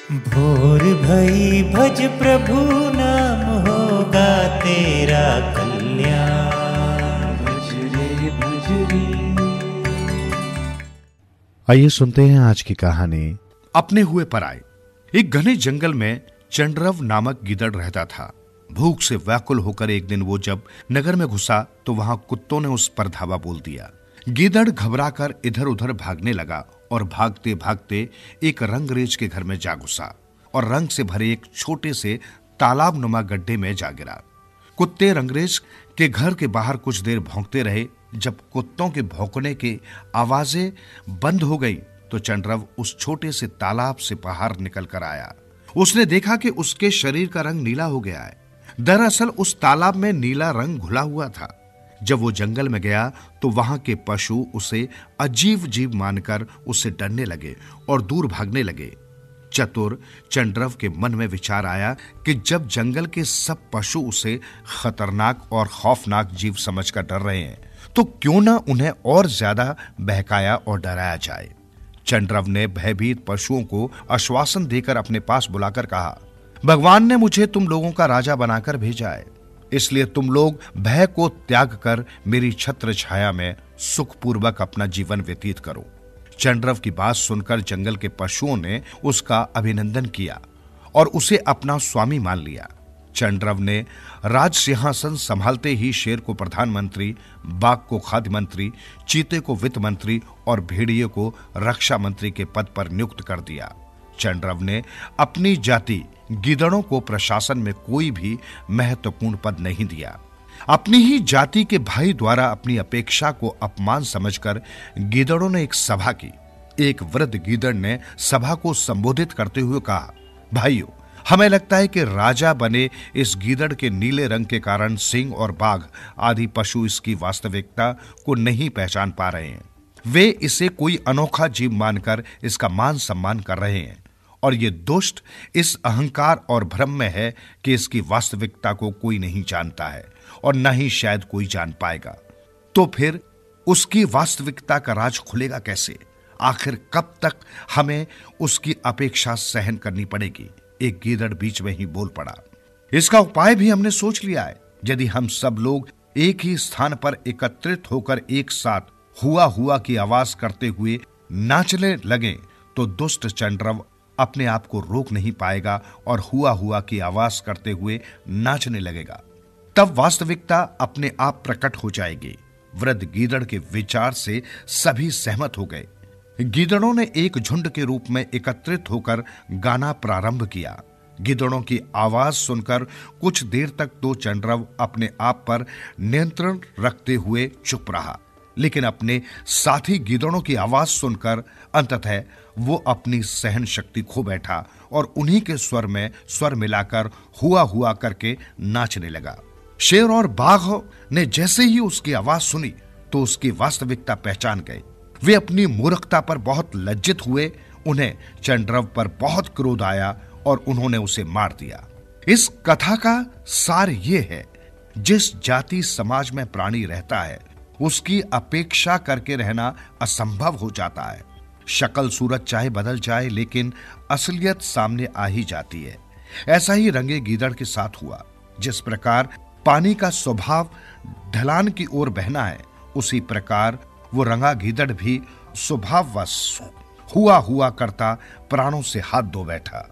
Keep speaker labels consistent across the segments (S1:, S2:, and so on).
S1: भोर भई भज प्रभु नाम होगा तेरा कल्याण। भज रे भज रे।
S2: आइए सुनते हैं आज की कहानी अपने हुए पराए। एक घने जंगल में चंड्रव नामक गीदड़ रहता था। भूख से व्याकुल होकर एक दिन वो जब नगर में घुसा तो वहां कुत्तों ने उस पर धावा बोल दिया। गीदड़ घबराकर इधर उधर भागने लगा और भागते भागते एक रंगरेज के घर में जा घुसा और रंग से भरे एक छोटे से तालाब नुमा गड्ढे में जा गिरा। कुत्ते रंगरेज के घर के बाहर कुछ देर भौंकते रहे। जब कुत्तों के भौंकने की आवाजें बंद हो गई तो चंड्रव उस छोटे से तालाब से बाहर निकल कर आया। उसने देखा कि उसके शरीर का रंग नीला हो गया है। दरअसल उस तालाब में नीला रंग घुला हुआ था। जब वो जंगल में गया तो वहां के पशु उसे अजीब जीव मानकर उससे डरने लगे और दूर भागने लगे। चतुर चंड्रव के मन में विचार आया कि जब जंगल के सब पशु उसे खतरनाक और खौफनाक जीव समझकर डर रहे हैं तो क्यों ना उन्हें और ज्यादा बहकाया और डराया जाए। चंड्रव ने भयभीत पशुओं को आश्वासन देकर अपने पास बुलाकर कहा, भगवान ने मुझे तुम लोगों का राजा बनाकर भेजा है, इसलिए तुम लोग भय को त्याग कर मेरी छत्र छाया में सुखपूर्वक अपना जीवन व्यतीत करो। चंड्रव की बात सुनकर जंगल के पशुओं ने उसका अभिनंदन किया और उसे अपना स्वामी मान लिया। चंड्रव ने राज सिंहासन संभालते ही शेर को प्रधानमंत्री, बाघ को खाद्य मंत्री, चीते को वित्त मंत्री और भेड़िए को रक्षा मंत्री के पद पर नियुक्त कर दिया। चंड्रव ने अपनी जाति गीदड़ों को प्रशासन में कोई भी महत्वपूर्ण पद नहीं दिया। अपनी ही जाति के भाई द्वारा अपनी अपेक्षा को अपमान समझकर गीदड़ों ने एक सभा की। एक वृद्ध गीदड़ ने सभा को संबोधित करते हुए कहा, भाइयों, हमें लगता है कि राजा बने इस गीदड़ के नीले रंग के कारण सिंह और बाघ आदि पशु इसकी वास्तविकता को नहीं पहचान पा रहे हैं। वे इसे कोई अनोखा जीव मानकर इसका मान सम्मान कर रहे हैं और ये दुष्ट इस अहंकार और भ्रम में है कि इसकी वास्तविकता को कोई नहीं जानता है और न ही शायद कोई जान पाएगा। तो फिर उसकी वास्तविकता का राज खुलेगा कैसे? आखिर कब तक हमें उसकी अपेक्षा सहन करनी पड़ेगी? एक गीदड़ बीच में ही बोल पड़ा, इसका उपाय भी हमने सोच लिया है। यदि हम सब लोग एक ही स्थान पर एकत्रित होकर एक साथ हुआ हुआ की आवाज करते हुए नाचने लगे तो दुष्ट चंड्रव अपने आप को रोक नहीं पाएगा और हुआ हुआ की आवाज करते हुए नाचने लगेगा। तब वास्तविकता अपने आप प्रकट हो जाएगी। वृद्ध गीदड़ के विचार से सभी सहमत हो गए। गीदड़ों ने एक झुंड के रूप में एकत्रित होकर गाना प्रारंभ किया। गीदड़ों की आवाज सुनकर कुछ देर तक तो चंड्रव अपने आप पर नियंत्रण रखते हुए चुप रहा, लेकिन अपने साथी गीदड़ों की आवाज सुनकर अंततः वो अपनी सहन शक्ति खो बैठा और उन्हीं के स्वर में स्वर मिलाकर हुआ हुआ करके नाचने लगा। शेर और बाघ ने जैसे ही उसकी आवाज सुनी तो उसकी वास्तविकता पहचान गए। वे अपनी मूर्खता पर बहुत लज्जित हुए। उन्हें चंड्रव पर बहुत क्रोध आया और उन्होंने उसे मार दिया। इस कथा का सार ये है, जिस जाति समाज में प्राणी रहता है उसकी अपेक्षा करके रहना असंभव हो जाता है। शक्ल सूरत चाहे बदल जाए लेकिन असलियत सामने आ ही जाती है। ऐसा ही रंगे गीदड़ के साथ हुआ। जिस प्रकार पानी का स्वभाव ढलान की ओर बहना है, उसी प्रकार वो रंगा गीदड़ भी स्वभाववश हुआ हुआ करता प्राणों से हाथ धो बैठा।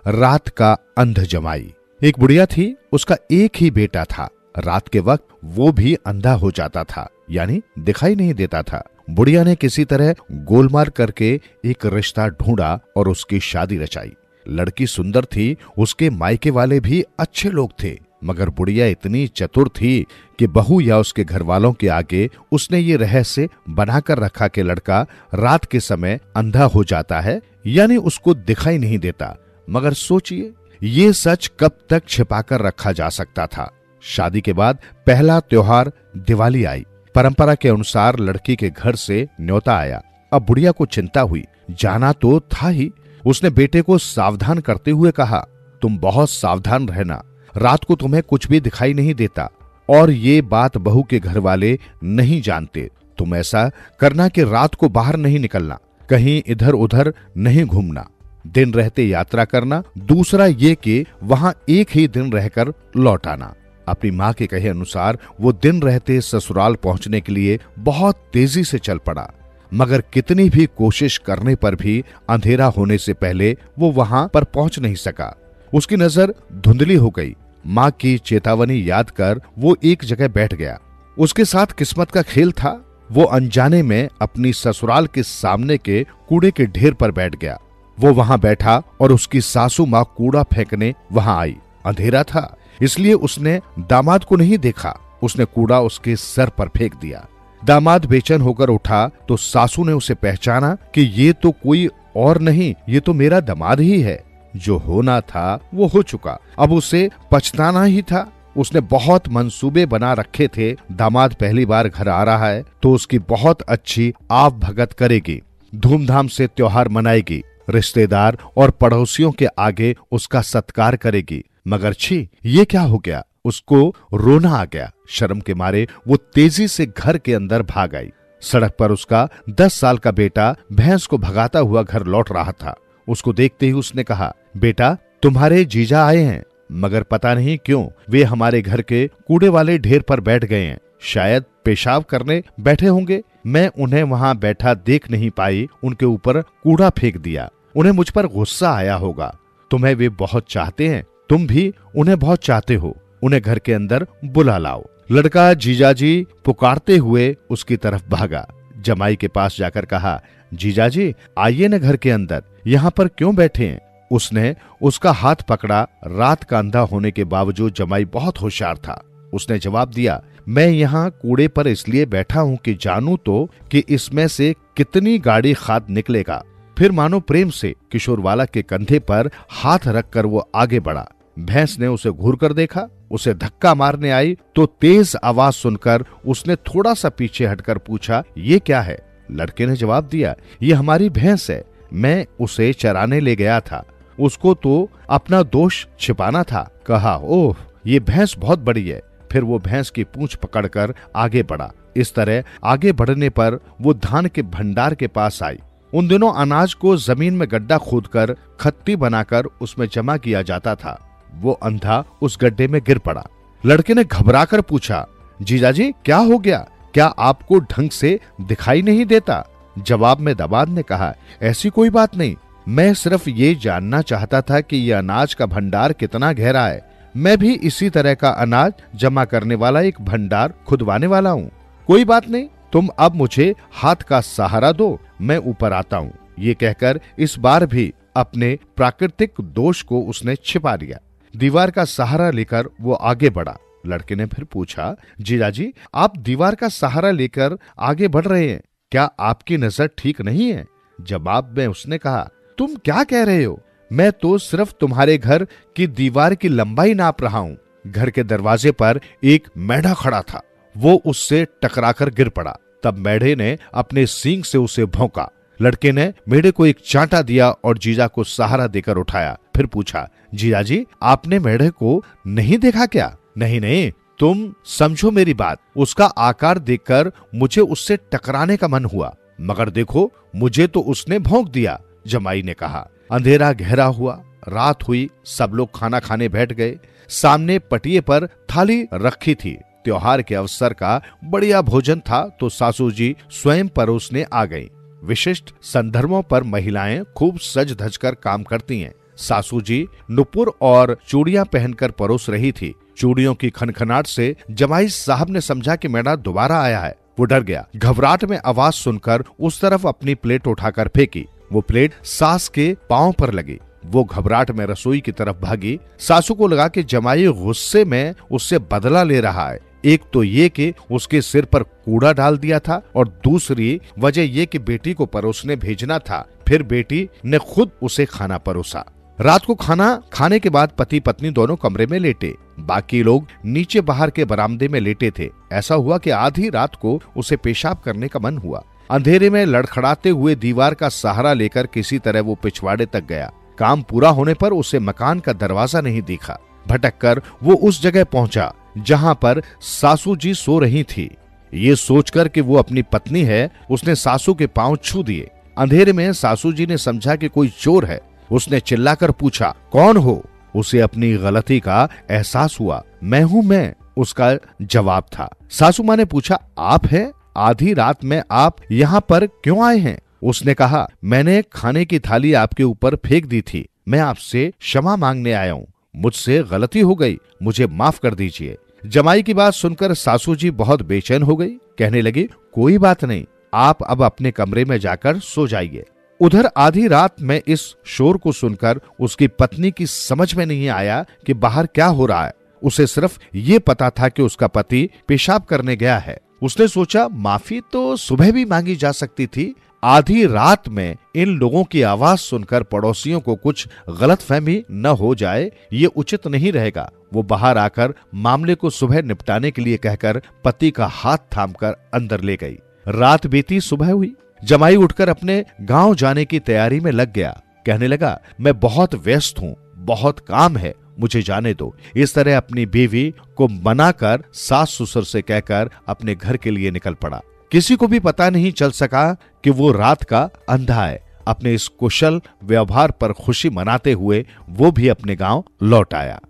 S3: रात का अंध जमाई। एक बुढ़िया थी, उसका एक ही बेटा था। रात के वक्त वो भी अंधा हो जाता था, यानी दिखाई नहीं देता था। बुढ़िया ने किसी तरह गोलमाल करके एक रिश्ता ढूंढा और उसकी शादी रचाई। लड़की सुंदर थी, उसके मायके वाले भी अच्छे लोग थे, मगर बुढ़िया इतनी चतुर थी कि बहू या उसके घर वालों के आगे उसने ये रहस्य बनाकर रखा कि लड़का रात के समय अंधा हो जाता है, यानी उसको दिखाई नहीं देता। मगर सोचिए, ये सच कब तक छिपाकर रखा जा सकता था। शादी के बाद पहला त्योहार दिवाली आई। परंपरा के अनुसार लड़की के घर से न्योता आया। अब बुढ़िया को चिंता हुई, जाना तो था ही। उसने बेटे को सावधान करते हुए कहा, तुम बहुत सावधान रहना, रात को तुम्हें कुछ भी दिखाई नहीं देता और ये बात बहू के घर वाले नहीं जानते। तुम ऐसा करना कि रात को बाहर नहीं निकलना, कहीं इधर उधर नहीं घूमना। दिन रहते यात्रा करना, दूसरा ये कि वहां एक ही दिन रहकर लौट आना। अपनी माँ के कहे अनुसार वो दिन रहते ससुराल पहुंचने के लिए बहुत तेजी से चल पड़ा, मगर कितनी भी कोशिश करने पर भी अंधेरा होने से पहले वो वहां पर पहुंच नहीं सका। उसकी नजर धुंधली हो गई। माँ की चेतावनी याद कर वो एक जगह बैठ गया। उसके साथ किस्मत का खेल था। वो अनजाने में अपनी ससुराल के सामने के कूड़े के ढेर पर बैठ गया। वो वहां बैठा और उसकी सासू माँ कूड़ा फेंकने वहां आई। अंधेरा था, इसलिए उसने दामाद को नहीं देखा। उसने कूड़ा उसके सर पर फेंक दिया। दामाद बेचैन होकर उठा तो सासू ने उसे पहचाना कि ये तो कोई और नहीं, ये तो मेरा दामाद ही है। जो होना था वो हो चुका, अब उसे पछताना ही था। उसने बहुत मंसूबे बना रखे थे। दामाद पहली बार घर आ रहा है तो उसकी बहुत अच्छी आव भगत करेगी, धूमधाम से त्योहार मनाएगी, रिश्तेदार और पड़ोसियों के आगे उसका सत्कार करेगी। मगर छी, ये क्या हो गया? उसको रोना आ गया। शर्म के मारे वो तेजी से घर के अंदर भाग आई। सड़क पर उसका 10 साल का बेटा भैंस को भगाता हुआ घर लौट रहा था। उसको देखते ही उसने कहा, बेटा तुम्हारे जीजा आए हैं, मगर पता नहीं क्यों वे हमारे घर के कूड़े वाले ढेर पर बैठ गए हैं। शायद पेशाब करने बैठे होंगे। मैं उन्हें वहां बैठा देख नहीं पाई, उनके ऊपर कूड़ा फेंक दिया। उन्हें मुझ पर गुस्सा आया होगा। तुम्हें वे बहुत चाहते हैं, तुम भी उन्हें बहुत चाहते हो। उन्हें घर के अंदर बुला लाओ। लड़का जीजाजी पुकारते हुए उसकी तरफ भागा। जमाई के पास जाकर कहा, जीजाजी आइए न घर के अंदर, यहाँ पर क्यों बैठे हैं? उसने उसका हाथ पकड़ा। रात का अंधा होने के बावजूद जमाई बहुत होशियार था। उसने जवाब दिया, मैं यहाँ कूड़े पर इसलिए बैठा हूँ कि जानूं तो कि इसमें से कितनी गाड़ी खाद निकलेगा। फिर मानो प्रेम से किशोरवाला के कंधे पर हाथ रखकर वो आगे बढ़ा। भैंस ने उसे घूर कर देखा। उसे धक्का मारने आई तो तेज आवाज सुनकर उसने थोड़ा सा पीछे हटकर पूछा, ये क्या है? लड़के ने जवाब दिया, ये हमारी भैंस है, मैं उसे चराने ले गया था। उसको तो अपना दोष छिपाना था। कहा, ओह ये भैंस बहुत बड़ी है। फिर वो भैंस की पूंछ पकड़कर आगे बढ़ा। इस तरह आगे बढ़ने पर वो धान के भंडार के पास आई। उन दिनों अनाज को जमीन में गड्ढा खोदकर खत्ती बनाकर उसमें जमा किया जाता था। वो अंधा उस गड्ढे में गिर पड़ा। लड़के ने घबराकर पूछा, जीजाजी क्या हो गया? क्या आपको ढंग से दिखाई नहीं देता? जवाब में दामाद ने कहा, ऐसी कोई बात नहीं, मैं सिर्फ ये जानना चाहता था कि यह अनाज का भंडार कितना गहरा है। मैं भी इसी तरह का अनाज जमा करने वाला एक भंडार खुदवाने वाला हूँ। कोई बात नहीं, तुम अब मुझे हाथ का सहारा दो, मैं ऊपर आता हूँ। ये कहकर इस बार भी अपने प्राकृतिक दोष को उसने छिपा लिया। दीवार का सहारा लेकर वो आगे बढ़ा। लड़के ने फिर पूछा, जीजाजी आप दीवार का सहारा लेकर आगे बढ़ रहे हैं, क्या आपकी नजर ठीक नहीं है? जवाब में उसने कहा, तुम क्या कह रहे हो? मैं तो सिर्फ तुम्हारे घर की दीवार की लंबाई नाप रहा हूँ। घर के दरवाजे पर एक मेढ़ा खड़ा था। वो उससे टकराकर गिर पड़ा। तब मेढ़े ने अपने सींग से उसे भौंका। लड़के ने मेढ़े को एक चांटा दिया और जीजा को सहारा देकर उठाया। फिर पूछा, जीजाजी आपने मेढ़े को नहीं देखा क्या? नहीं नहीं, तुम समझो मेरी बात। उसका आकार देखकर मुझे उससे टकराने का मन हुआ, मगर देखो मुझे तो उसने भौंक दिया। जमाई ने कहा। अंधेरा गहरा हुआ, रात हुई। सब लोग खाना खाने बैठ गए। सामने पटिये पर थाली रखी थी। त्योहार के अवसर का बढ़िया भोजन था तो सासू जी स्वयं परोसने आ गईं। विशिष्ट संदर्भों पर महिलाएं खूब सज धज कर काम करती हैं। सासू जी नुपुर और चूड़ियां पहनकर परोस रही थी। चूड़ियों की खनखनाट से जमाई साहब ने समझा कि मेढ़ा दोबारा आया है। वो डर गया। घबराहट में आवाज सुनकर उस तरफ अपनी प्लेट उठाकर फेंकी। वो प्लेट सास के पांव पर लगी। वो घबराहट में रसोई की तरफ भागी। सासू को लगा कि जमाई गुस्से में उससे बदला ले रहा है। एक तो ये कि उसके सिर पर कूड़ा डाल दिया था और दूसरी वजह ये कि बेटी को परोसने भेजना था। फिर बेटी ने खुद उसे खाना परोसा। रात को खाना खाने के बाद पति पत्नी दोनों कमरे में लेटे। बाकी लोग नीचे बाहर के बरामदे में लेटे थे। ऐसा हुआ कि आधी रात को उसे पेशाब करने का मन हुआ। अंधेरे में लड़खड़ाते हुए दीवार का सहारा लेकर किसी तरह वो पिछवाड़े तक गया। काम पूरा होने पर उसे मकान का दरवाजा नहीं दिखा। भटक कर वो उस जगह पहुंचा जहां पर सासू जी सो रही थी। ये सोचकर कि वो अपनी पत्नी है, उसने सासू के पांव छू दिए। अंधेरे में सासू जी ने समझा कि कोई चोर है। उसने चिल्लाकर पूछा, कौन हो? उसे अपनी गलती का एहसास हुआ। मैं हूं मैं, उसका जवाब था। सासू मां ने पूछा, आप हैं? आधी रात में आप यहाँ पर क्यों आए हैं? उसने कहा, मैंने खाने की थाली आपके ऊपर फेंक दी थी। मैं आपसे क्षमा मांगने आया हूँ। मुझसे गलती हो गई, मुझे माफ कर दीजिए। जमाई की बात सुनकर सासू जी बहुत बेचैन हो गई। कहने लगी, कोई बात नहीं, आप अब अपने कमरे में जाकर सो जाइए। उधर आधी रात में इस शोर को सुनकर उसकी पत्नी की समझ में नहीं आया कि बाहर क्या हो रहा है। उसे सिर्फ ये पता था कि उसका पति पेशाब करने गया है। उसने सोचा, माफी तो सुबह भी मांगी जा सकती थी। आधी रात में इन लोगों की आवाज सुनकर पड़ोसियों को कुछ गलतफहमी न हो जाए, ये उचित नहीं रहेगा। वो बाहर आकर मामले को सुबह निपटाने के लिए कहकर पति का हाथ थामकर अंदर ले गई। रात बीती, सुबह हुई। जमाई उठकर अपने गांव जाने की तैयारी में लग गया। कहने लगा, मैं बहुत व्यस्त हूँ, बहुत काम है, मुझे जाने दो। इस तरह अपनी बीवी को मनाकर सास ससुर से कहकर अपने घर के लिए निकल पड़ा। किसी को भी पता नहीं चल सका कि वो रात का अंधा है। अपने इस कुशल व्यवहार पर खुशी मनाते हुए वो भी अपने गांव लौट आया।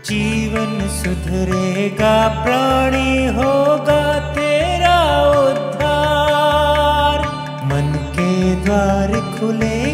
S1: जीवन सुधरेगा, प्राणी होगा तेरा उद्धार। मन के द्वार खुले